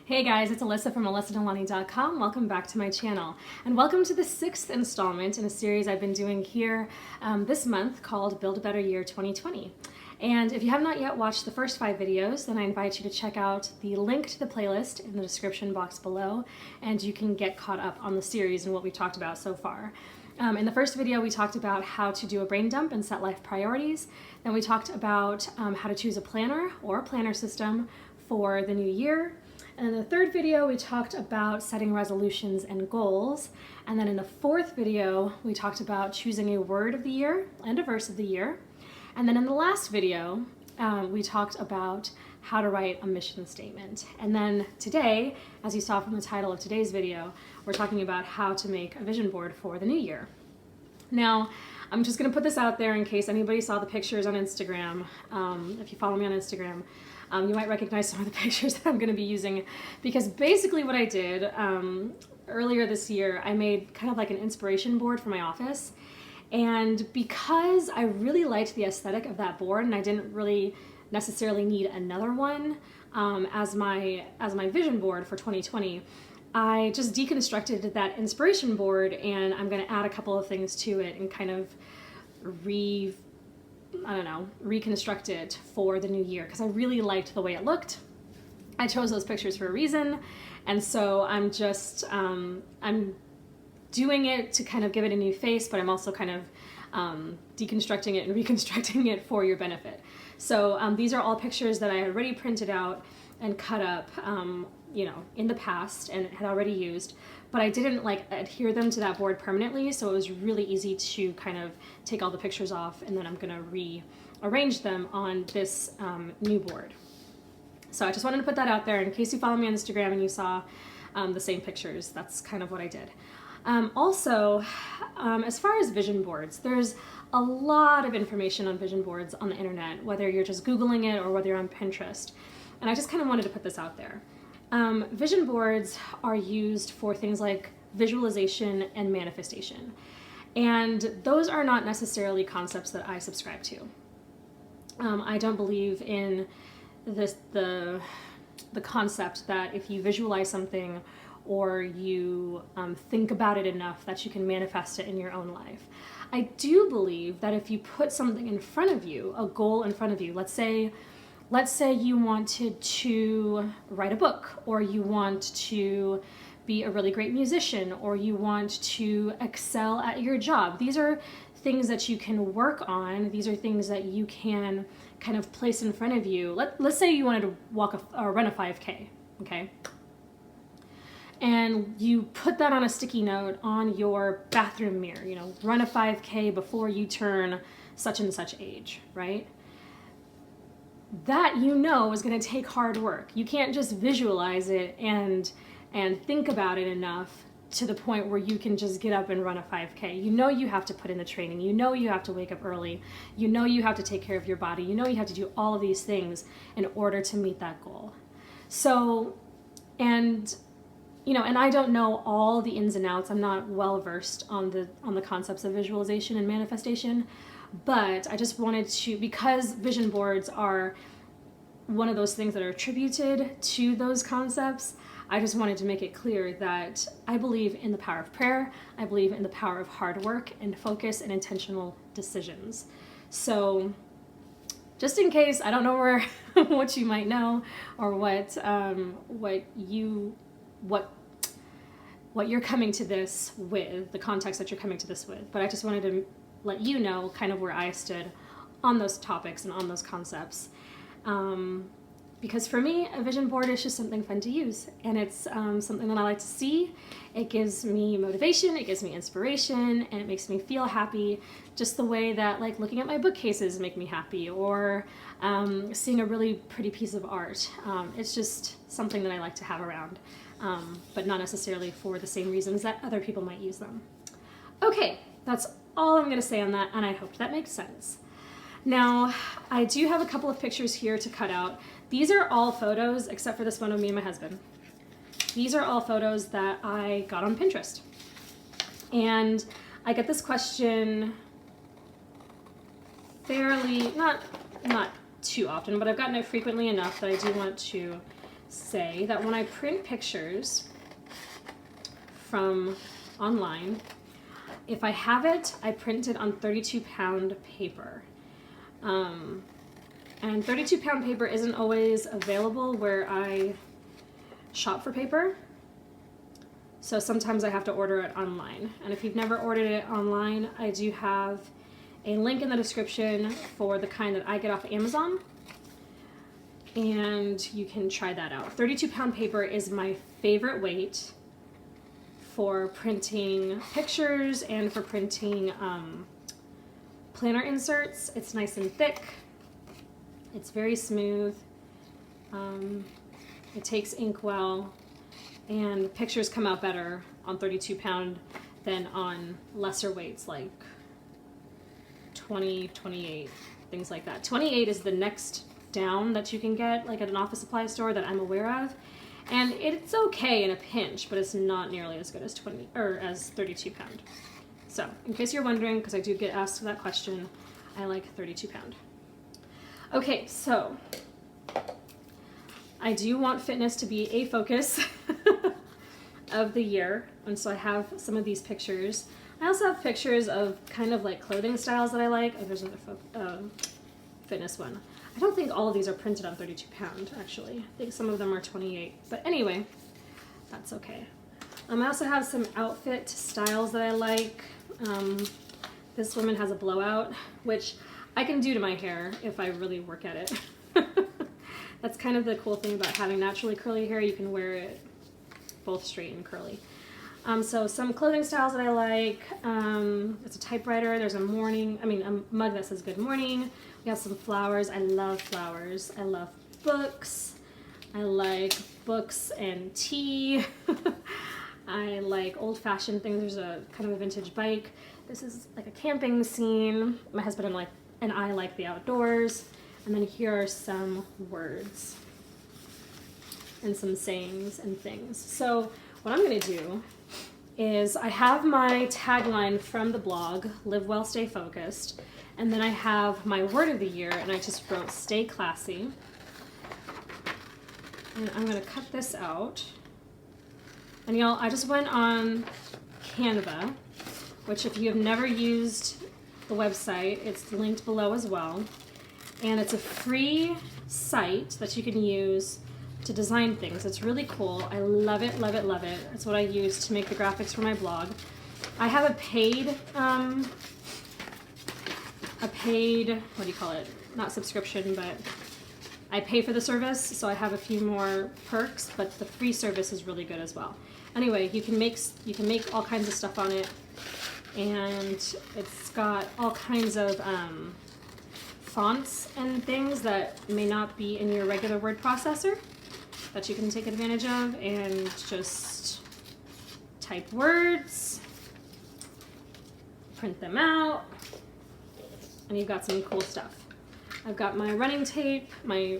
Hey guys, it's Elyssa from ElyssaNalani.com. Welcome back to my channel. And welcome to the 6th installment in a series I've been doing here this month called Build a Better Year 2020. And if you have not yet watched the first 5 videos, then I invite you to check out the link to the playlist in the description box below, and you can get caught up on the series and what we've talked about so far. In the first video, we talked about how to do a brain dump and set life priorities. Then we talked about how to choose a planner or a planner system for the new year. And in the third video, we talked about setting resolutions and goals. And then in the fourth video, we talked about choosing a word of the year and a verse of the year. And then in the last video, we talked about how to write a mission statement. And then today, as you saw from the title of today's video, we're talking about how to make a vision board for the new year. Now, I'm just gonna put this out there in case anybody saw the pictures on Instagram. If you follow me on Instagram, you might recognize some of the pictures that I'm gonna be using, because basically what I did earlier this year, I made kind of like an inspiration board for my office. And because I really liked the aesthetic of that board and I didn't really necessarily need another one as my vision board for 2020, I just deconstructed that inspiration board, and I'm going to add a couple of things to it and kind of reconstruct it for the new year, because I really liked the way it looked. I chose those pictures for a reason, and so I'm just I'm doing it to kind of give it a new face, but I'm also kind of deconstructing it and reconstructing it for your benefit. So these are all pictures that I had already printed out and cut up, in the past and had already used, but I didn't like adhere them to that board permanently, so it was really easy to kind of take all the pictures off, and then I'm gonna rearrange them on this new board. So I just wanted to put that out there in case you follow me on Instagram and you saw the same pictures. That's kind of what I did. Also, as far as vision boards, there's a lot of information on vision boards on the internet, whether you're just Googling it or whether you're on Pinterest. And I just kind of wanted to put this out there. Vision boards are used for things like visualization and manifestation. And those are not necessarily concepts that I subscribe to. I don't believe in the concept that if you visualize something or you think about it enough that you can manifest it in your own life. I do believe that if you put something in front of you, a goal in front of you, let's say you wanted to write a book, or you want to be a really great musician, or you want to excel at your job. These are things that you can work on. These are things that you can kind of place in front of you. Let's say you wanted to run a 5K, okay? And you put that on a sticky note on your bathroom mirror, run a 5K before you turn such and such age, right? That is going to take hard work. You can't just visualize it and think about it enough to the point where you can just get up and run a 5K. You have to put in the training. You have to wake up early. You have to take care of your body. You have to do all of these things in order to meet that goal. So, and I don't know all the ins and outs. I'm not well versed on the concepts of visualization and manifestation, but I just wanted to, because vision boards are one of those things that are attributed to those concepts, I just wanted to make it clear that I believe in the power of prayer. I believe in the power of hard work and focus and intentional decisions. So just in case, I don't know what you might know or what you're coming to this with, the context that you're coming to this with, but I just wanted to let you know kind of where I stood on those topics and on those concepts. Because for me, a vision board is just something fun to use, and it's something that I like to see. It gives me motivation, it gives me inspiration, and it makes me feel happy, just the way that like looking at my bookcases make me happy, or seeing a really pretty piece of art. It's just something that I like to have around, but not necessarily for the same reasons that other people might use them. Okay, that's all I'm going to say on that, and I hope that makes sense. Now, I do have a couple of pictures here to cut out. These are all photos, except for this one of me and my husband. These are all photos that I got on Pinterest. And I get this question fairly, not too often, but I've gotten it frequently enough that I do want to say that when I print pictures from online, if I have it, I print it on 32-pound paper. And 32-pound paper isn't always available where I shop for paper. So sometimes I have to order it online. And if you've never ordered it online, I do have a link in the description for the kind that I get off Amazon. And you can try that out. 32-pound paper is my favorite weight for printing pictures and for printing planner inserts. It's nice and thick. It's very smooth. It takes ink well, and pictures come out better on 32-pound than on lesser weights like 20, 28, things like that. 28 is the next down that you can get like at an office supply store that I'm aware of, and it's okay in a pinch, but it's not nearly as good as 32-pound. So in case you're wondering, because I do get asked that question, I like 32-pound. Okay, so I do want fitness to be a focus of the year, and so I have some of these pictures. I also have pictures of kind of like clothing styles that I like. Oh, there's another fitness one. I don't think all of these are printed on 32-pound, actually. I think some of them are 28. But anyway, that's okay. I also have some outfit styles that I like. This woman has a blowout, which I can do to my hair if I really work at it. That's kind of the cool thing about having naturally curly hair. You can wear it both straight and curly. So some clothing styles that I like. It's a typewriter. There's a mug that says good morning. We have some flowers. I love flowers. I love books. I like books and tea. I like old-fashioned things. There's a kind of a vintage bike. This is like a camping scene. My husband and I like the outdoors. And then here are some words and some sayings and things. So what I'm going to do is I have my tagline from the blog, Live Well, Stay Focused. And then I have my word of the year, and I just wrote stay classy. And I'm going to cut this out. And y'all, I just went on Canva, which if you have never used the website, it's linked below as well. And it's a free site that you can use to design things. It's really cool. I love it, love it, love it. It's what I use to make the graphics for my blog. I have a paid, what do you call it? Not subscription, but I pay for the service, so I have a few more perks, but the free service is really good as well. Anyway, you can make all kinds of stuff on it, and it's got all kinds of fonts and things that may not be in your regular word processor that you can take advantage of and just type words, print them out, and you've got some cool stuff. I've got my running tape, my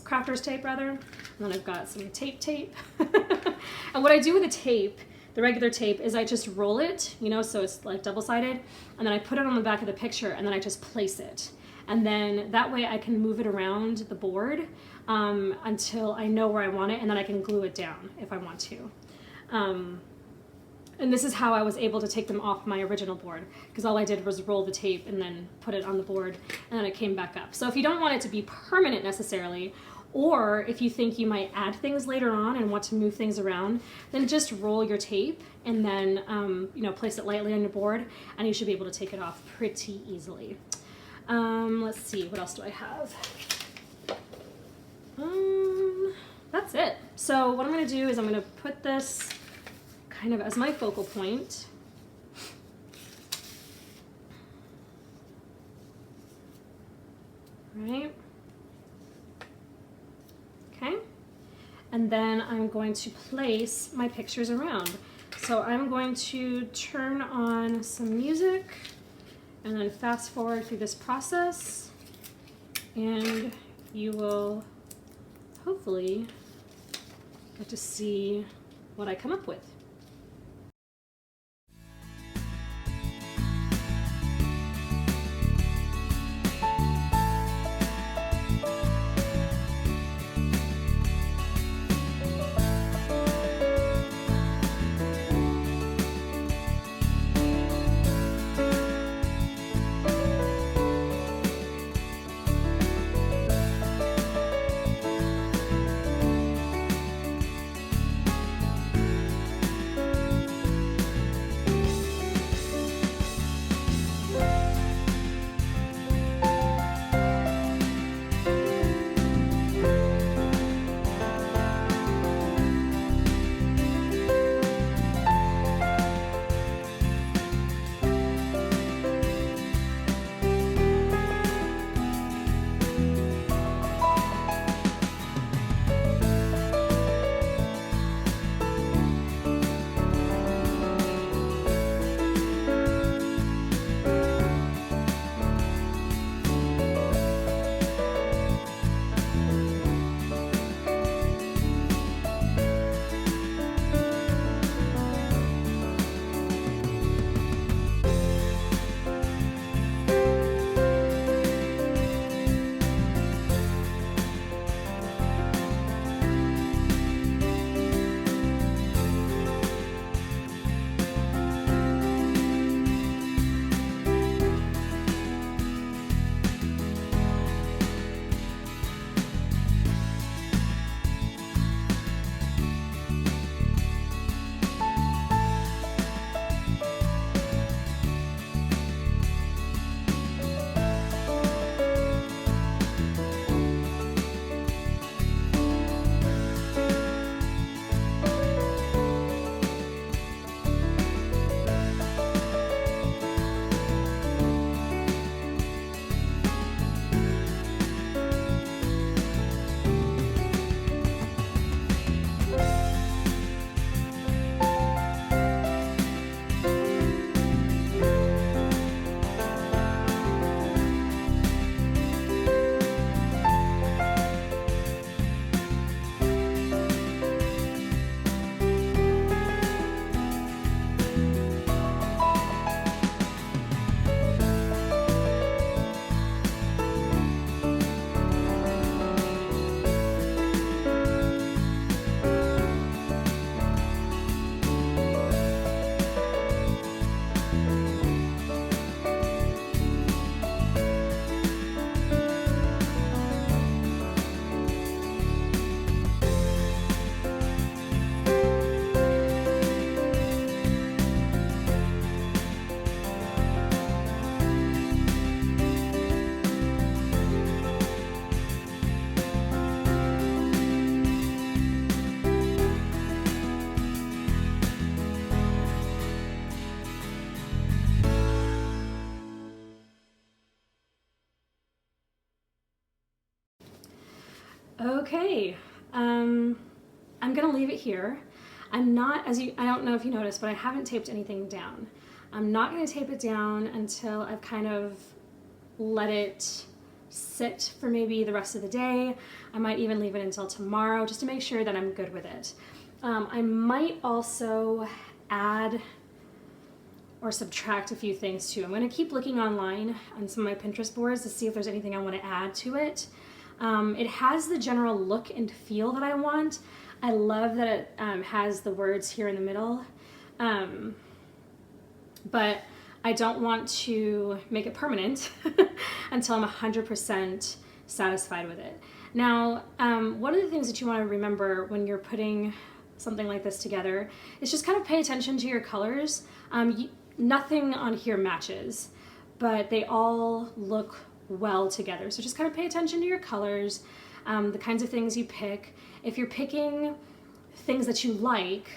crafter's tape rather, and then I've got some tape. And what I do with the tape, the regular tape, is I just roll it, so it's like double-sided, and then I put it on the back of the picture, and then I just place it. And then that way I can move it around the board until I know where I want it, and then I can glue it down if I want to. And this is how I was able to take them off my original board, because all I did was roll the tape and then put it on the board, and then it came back up. So if you don't want it to be permanent necessarily, or if you think you might add things later on and want to move things around, then just roll your tape and then place it lightly on your board, and you should be able to take it off pretty easily. Let's see, what else do I have? That's it. So what I'm going to do is I'm going to put this kind of as my focal point. Right? Okay. And then I'm going to place my pictures around. So I'm going to turn on some music and then fast forward through this process, and you will hopefully get to see what I come up with. Okay, I'm gonna leave it here. I'm not, I don't know if you noticed, but I haven't taped anything down. I'm not gonna tape it down until I've kind of let it sit for maybe the rest of the day. I might even leave it until tomorrow just to make sure that I'm good with it. I might also add or subtract a few things too. I'm going to keep looking online on some of my Pinterest boards to see if there's anything I want to add to it. It has the general look and feel that I want. I love that it has the words here in the middle, but I don't want to make it permanent until I'm 100% satisfied with it. Now, one of the things that you want to remember when you're putting something like this together is just kind of pay attention to your colors. Nothing on here matches, but they all look well together. So just kind of pay attention to your colors, the kinds of things you pick. If you're picking things that you like,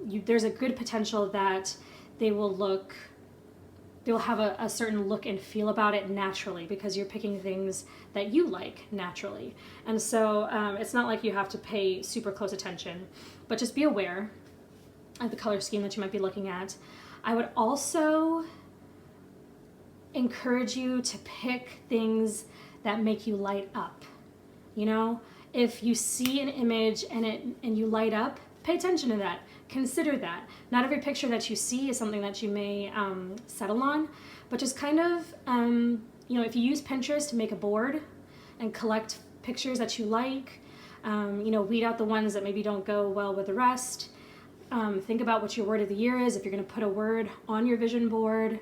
there's a good potential that they'll have a certain look and feel about it naturally because you're picking things that you like naturally. And so it's not like you have to pay super close attention, but just be aware of the color scheme that you might be looking at. I would also encourage you to pick things that make you light up. You know, if you see an image and you light up, pay attention to that. Consider that. Not every picture that you see is something that you may settle on, but just kind of, if you use Pinterest to make a board and collect pictures that you like, weed out the ones that maybe don't go well with the rest. Think about what your word of the year is if you're going to put a word on your vision board.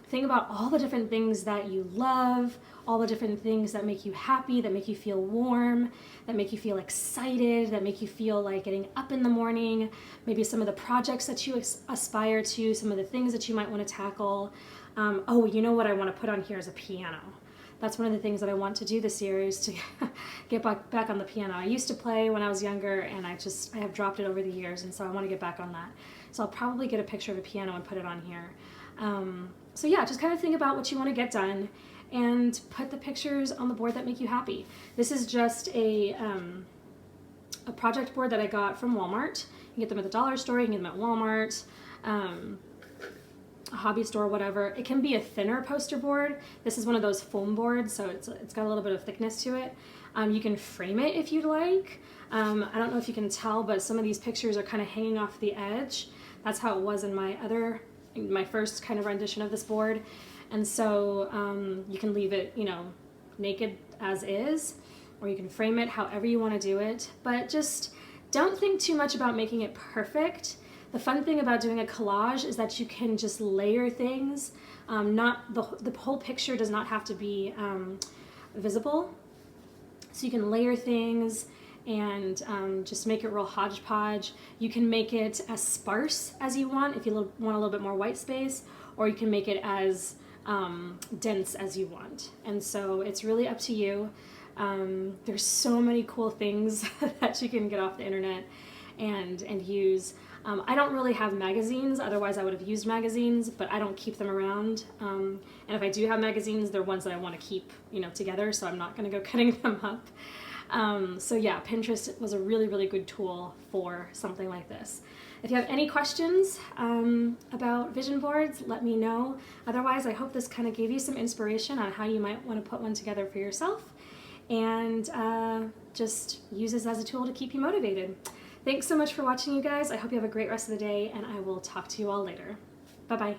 Think about all the different things that you love, all the different things that make you happy, that make you feel warm, that make you feel excited, that make you feel like getting up in the morning, maybe some of the projects that you aspire to, some of the things that you might want to tackle. You know what I want to put on here is a piano. That's one of the things that I want to do this year is to get back on the piano. I used to play when I was younger and I have dropped it over the years, and so I want to get back on that. So I'll probably get a picture of a piano and put it on here. So yeah, just kind of think about what you want to get done and put the pictures on the board that make you happy. This is just a project board that I got from Walmart. You can get them at the dollar store, you can get them at Walmart, a hobby store, whatever. It can be a thinner poster board. This is one of those foam boards, so it's got a little bit of thickness to it. You can frame it if you'd like. I don't know if you can tell, but some of these pictures are kind of hanging off the edge. That's how it was in my first kind of rendition of this board. And so you can leave it, naked as is, or you can frame it however you want to do it. But just don't think too much about making it perfect. The fun thing about doing a collage is that you can just layer things. The whole picture does not have to be visible. So you can layer things and just make it real hodgepodge. You can make it as sparse as you want if you want a little bit more white space, or you can make it as dense as you want. And so it's really up to you. There's so many cool things that you can get off the internet and use. I don't really have magazines, otherwise I would have used magazines, but I don't keep them around. And if I do have magazines, they're ones that I want to keep, together, so I'm not going to go cutting them up. So yeah, Pinterest was a really, really good tool for something like this. If you have any questions about vision boards, let me know. Otherwise, I hope this kind of gave you some inspiration on how you might want to put one together for yourself, and just use this as a tool to keep you motivated. Thanks so much for watching, you guys. I hope you have a great rest of the day, and I will talk to you all later. Bye-bye.